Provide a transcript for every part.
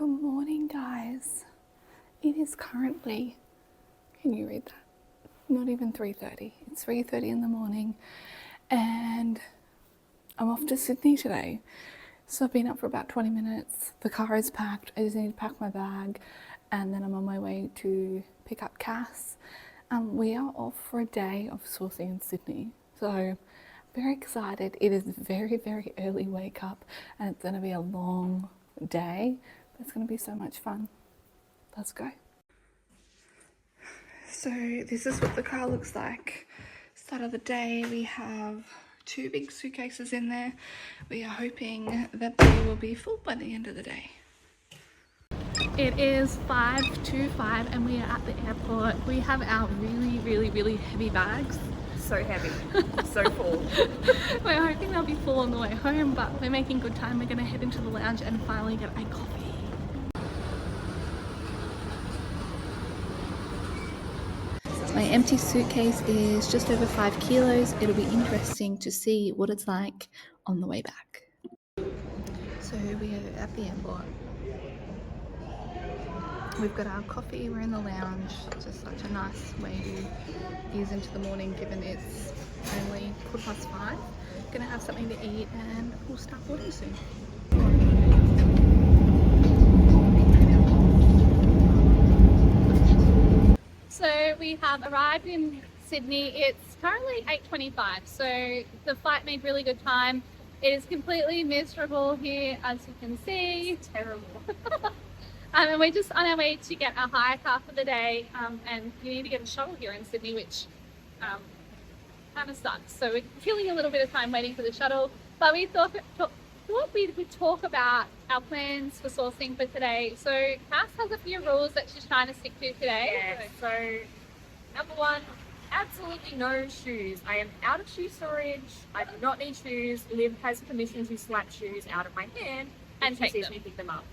Good morning, guys. It is currently, can you read that? Not even 3:30. It's 3:30 in the morning and I'm off to Sydney today. So I've been up for about 20 minutes. The car is packed. I just need to pack my bag and then I'm on my way to pick up Cass. We are off for a day of sourcing in Sydney. So very excited. It is very, very early wake up and it's going to be a long day. But it's going to be so much fun. Let's go. So this is what the car looks like. Start of the day, we have 2 big suitcases in there. We are hoping that they will be full by the end of the day. It is 5:25 and we are at the airport. We have our really heavy bags. So heavy, so full. We're hoping they'll be full on the way home, but we're making good time. We're gonna head into the lounge and finally get a coffee. My empty suitcase is just over 5 kilos. It'll be interesting to see what it's like on the way back. So we are at the airport. We've got our coffee, we're in the lounge. Just such a nice way to ease into the morning given it's only 5:15. Gonna have something to eat and we'll start boarding soon. So we have arrived in Sydney. It's currently 8:25, so the flight made really good time. It is completely miserable here, as you can see. It's terrible. And we're just on our way to get a hire car for the day, and you need to get a shuttle here in Sydney, which kind of sucks. So we're killing a little bit of time waiting for the shuttle, but we thought we would talk about our plans for sourcing for today. So Cass has a few rules that she's trying to stick to today. Yeah, so number one, absolutely no shoes. I am out of shoe storage. I do not need shoes. Liv has permission to slap shoes out of my hand And she take sees them. me pick them up.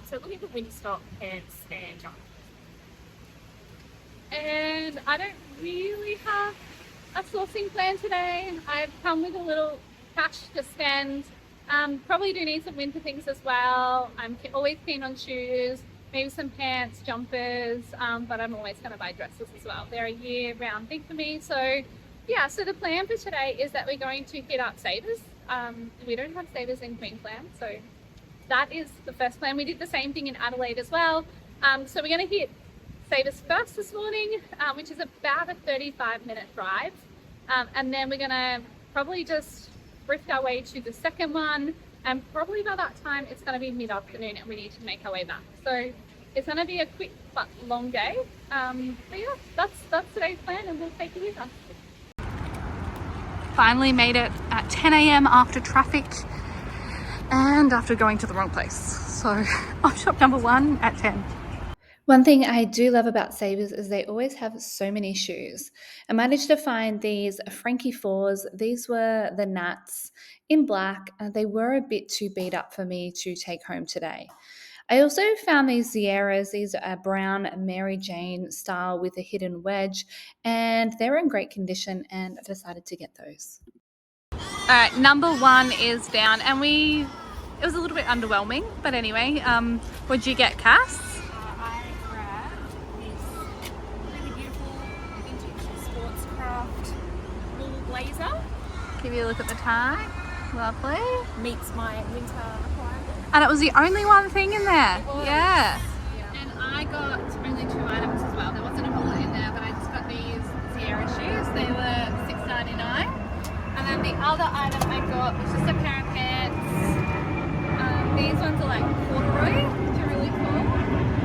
So looking for winter stock, pants and jump. And I don't really have a sourcing plan today. I've come with a little cash to spend. Probably do need some winter things as well. I'm always keen on shoes, maybe some pants, jumpers, but I'm always going to buy dresses as well. They're a year-round thing for me. So yeah, so the plan for today is that we're going to hit up Savers. We don't have Savers in Queensland, so that is the first plan. We did the same thing in Adelaide as well. So we're going to hit Savers first this morning, which is about a 35-minute drive. And then we're going to probably just thrift our way to the second one. And probably by that time, it's going to be mid-afternoon and we need to make our way back. So it's going to be a quick but long day. But yeah, that's today's plan and we'll take you with us. Finally made it at 10 a.m. after traffic. And after going to the wrong place. So off shop number 1 at 10. One thing I do love about Savers is they always have so many shoes. I managed to find these Frankie 4s. These were the Nats in black. They were a bit too beat up for me to take home today. I also found these Sierras. These are brown Mary Jane style with a hidden wedge. And they were in great condition and I decided to get those. All right, number 1 is down and it was a little bit underwhelming, but anyway, what'd you get, Cass? I grabbed this really beautiful vintage sports craft wool blazer. Give you a look at the tie. Lovely. Meets my winter requirement. And it was the only one thing in there. It was. Yeah. And I got only 2 items as well. There wasn't a bullet in there, but I just got these Sierra shoes. They were $6.99. And then the other item I got was just a pair of pants. These ones are like corduroy, which are really cool.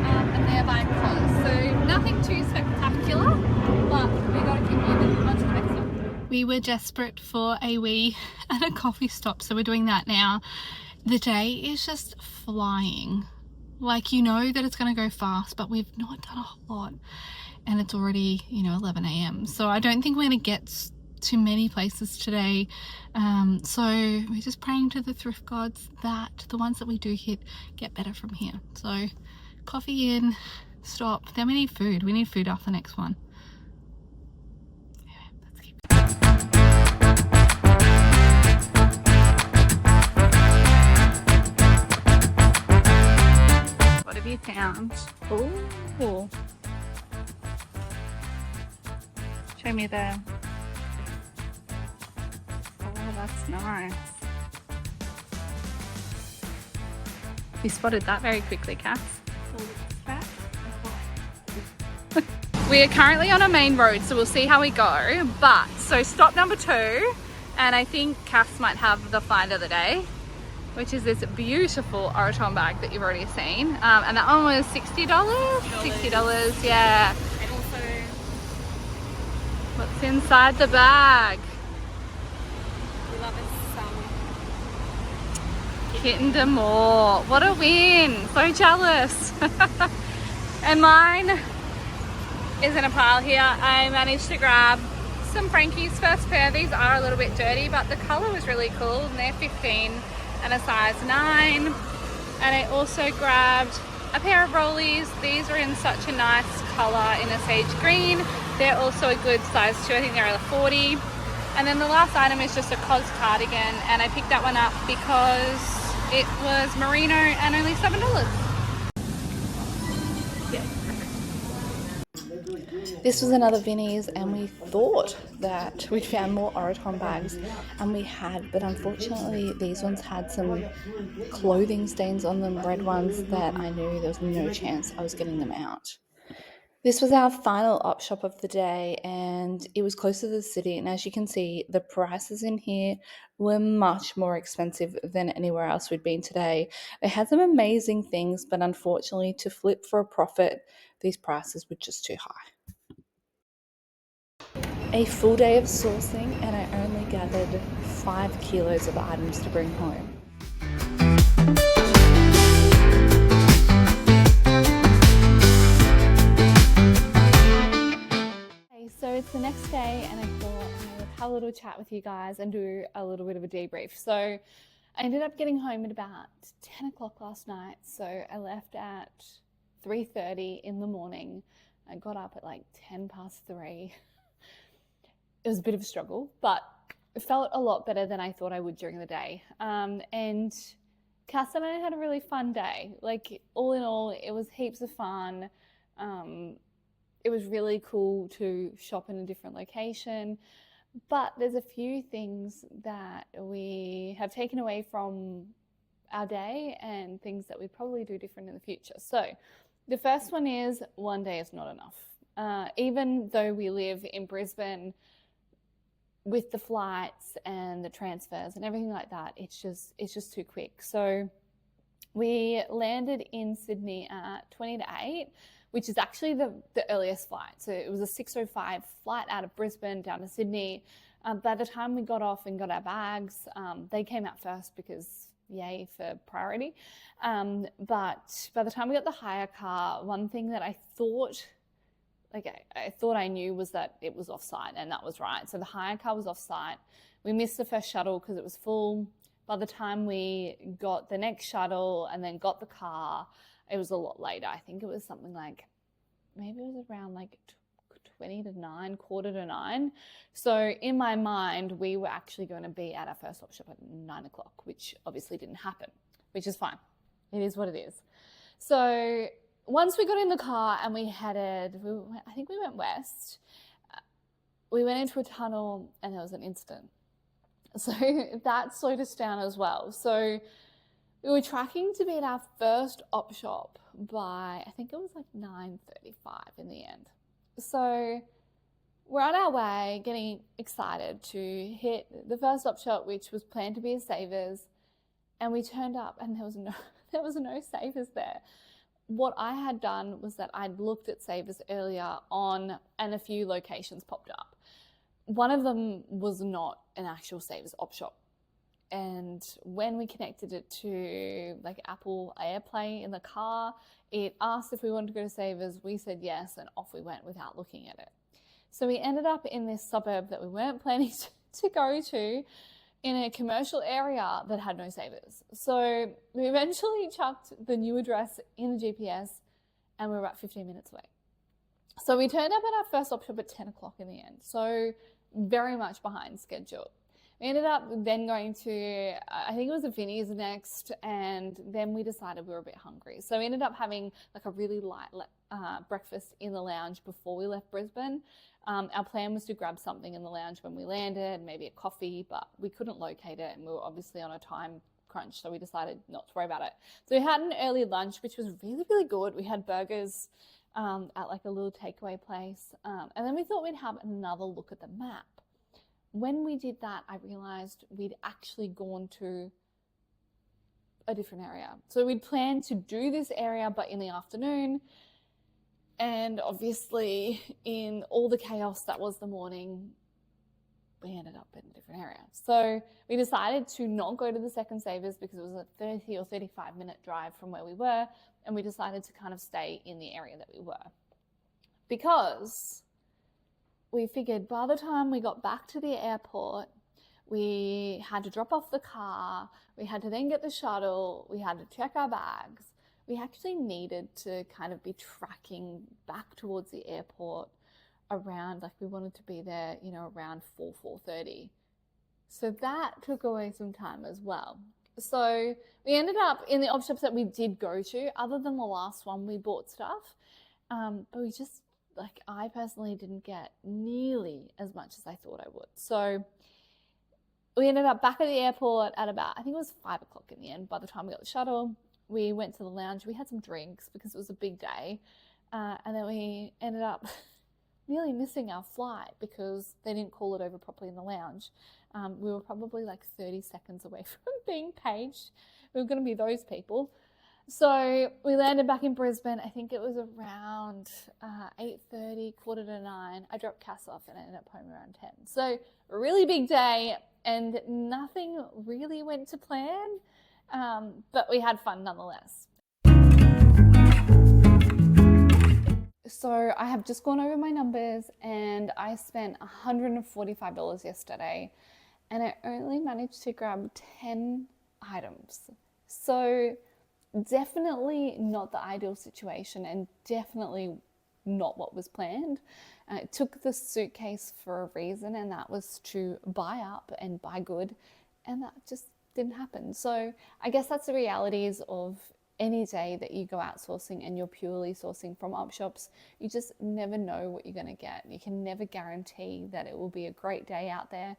And they're by Cos. So nothing too spectacular, but we got to keep moving on to the next one. We were desperate for a wee at a coffee stop, so we're doing that now. The day is just flying. Like, you know that it's going to go fast, but we've not done a whole lot. And it's already, 11 a.m. So I don't think we're going to get to many places today, so we're just praying to the thrift gods that the ones that we do hit get better from here. So coffee in, stop, then we need food after the next one. Anyway, let's keep have you found? Ooh. Show me the... Oh, that's nice. You spotted that very quickly, Cass. We are currently on a main road, so we'll see how we go. But, so stop number 2, and I think Cass might have the find of the day, which is this beautiful Oroton bag that you've already seen. And that one was $60? $60, yeah. And also, What's inside the bag? we love us some Kitten d'Amour. What a win. So jealous. And mine is in a pile here. I managed to grab some Frankie's first pair. These are a little bit dirty, but the color was really cool, and they're 15 and a size 9. And I also grabbed a pair of rollies. These are in such a nice color in a sage green. They're also a good size too. I think they're a 40. And then the last item is just a COS cardigan, and I picked that one up because it was merino and only $7. This was another Vinnie's, and we thought that we'd found more Oroton bags, and we had, but unfortunately these ones had some clothing stains on them, red ones, that I knew there was no chance I was getting them out. This was our final op shop of the day, and it was close to the city, and as you can see, the prices in here were much more expensive than anywhere else we'd been today. They had some amazing things, but unfortunately to flip for a profit, these prices were just too high. A full day of sourcing, and I only gathered 5 kilos of items to bring home. Okay, so it's the next day, and I thought I would have a little chat with you guys and do a little bit of a debrief. So I ended up getting home at about 10 o'clock last night. So I left at 3:30 in the morning. I got up at like 10 past 3. It was a bit of a struggle, but it felt a lot better than I thought I would during the day. And Cass and I had a really fun day. Like, all in all, it was heaps of fun. It was really cool to shop in a different location. But there's a few things that we have taken away from our day and things that we probably do different in the future. So the first one is, one day is not enough. Even though we live in Brisbane, with the flights and the transfers and everything like that, it's just too quick. So we landed in Sydney at 20 to 8, which is actually the earliest flight. So it was a 6:05 flight out of Brisbane down to Sydney. By the time we got off and got our bags, they came out first because yay for priority. But by the time we got the hire car, one thing that I thought I knew was that it was off-site, and that was right. So the hire car was off-site. We missed the first shuttle because it was full. By the time we got the next shuttle and then got the car, it was a lot later. I think it was something like, maybe it was around like 20 to 9, quarter to 9. So in my mind, we were actually going to be at our first op shop at 9 o'clock, which obviously didn't happen, which is fine. It is what it is. So once we got in the car and we headed, I think we went west, we went into a tunnel and there was an incident. So that slowed us down as well. So we were tracking to be at our first op shop by, I think it was like 9:35 in the end. So we're on our way, getting excited to hit the first op shop, which was planned to be a Savers, and we turned up and there was no Savers there. What I had done was that I'd looked at Savers earlier on, and a few locations popped up. One of them was not an actual Savers op shop. And when we connected it to like Apple AirPlay in the car, it asked if we wanted to go to Savers. We said yes, and off we went without looking at it. So we ended up in this suburb that we weren't planning to go to, in a commercial area that had no Savers. So we eventually chucked the new address in the GPS, and we were about 15 minutes away. So we turned up at our first op shop at 10 o'clock in the end. So very much behind schedule. We ended up then going to, I think it was a Vinnie's next, and then we decided we were a bit hungry. So we ended up having like a really light breakfast in the lounge before we left Brisbane. Our plan was to grab something in the lounge when we landed, maybe a coffee, but we couldn't locate it, and we were obviously on a time crunch, so we decided not to worry about it. So we had an early lunch, which was really, really good. We had burgers at like a little takeaway place, and then we thought we'd have another look at the map. When we did that, I realized we'd actually gone to a different area. So we'd planned to do this area, but in the afternoon. And obviously, in all the chaos that was the morning, we ended up in a different area. So we decided to not go to the Second Savers because it was a 30 or 35-minute drive from where we were. And we decided to kind of stay in the area that we were. Because we figured by the time we got back to the airport, we had to drop off the car, we had to then get the shuttle, we had to check our bags. We actually needed to kind of be tracking back towards the airport around, like we wanted to be there, you know, around 4:30. So that took away some time as well. So we ended up in the op shops that we did go to. Other than the last one, we bought stuff, but we just, like, I personally didn't get nearly as much as I thought I would. So we ended up back at the airport at about, I think it was 5 o'clock in the end. By the time we got the shuttle, we went to the lounge. We had some drinks because it was a big day. And then we ended up nearly missing our flight because they didn't call it over properly in the lounge. We were probably like 30 seconds away from being paged. We were going to be those people. So we landed back in Brisbane. I think it was around 8:30, 8:45. I dropped Cass off and I ended up home around 10. So a really big day and nothing really went to plan, but we had fun nonetheless. So I have just gone over my numbers and I spent $145 yesterday and I only managed to grab 10 items. So definitely not the ideal situation and definitely not what was planned. It took the suitcase for a reason, and that was to buy up and buy good, and that just didn't happen. So I guess that's the realities of any day that you go outsourcing and you're purely sourcing from op shops. You just never know what you're going to get. You can never guarantee that it will be a great day out there.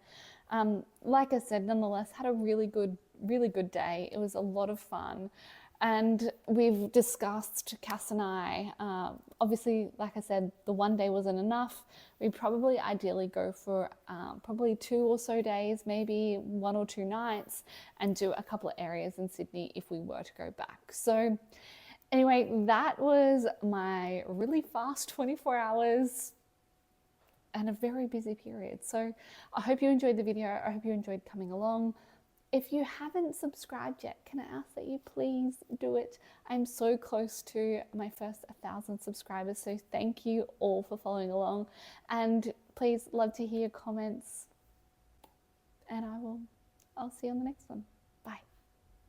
Like I said, nonetheless, had a really good day. It was a lot of fun. And we've discussed, Cass and I, obviously, like I said, the one day wasn't enough. We'd probably ideally go for probably 2 or so days, maybe 1 or 2 nights, and do a couple of areas in Sydney if we were to go back. So anyway, that was my really fast 24 hours and a very busy period. So I hope you enjoyed the video. I hope you enjoyed coming along. If you haven't subscribed yet, can I ask that you please do it? I'm so close to my first 1,000 subscribers, so thank you all for following along. And please, love to hear your comments. And I'll see you on the next one.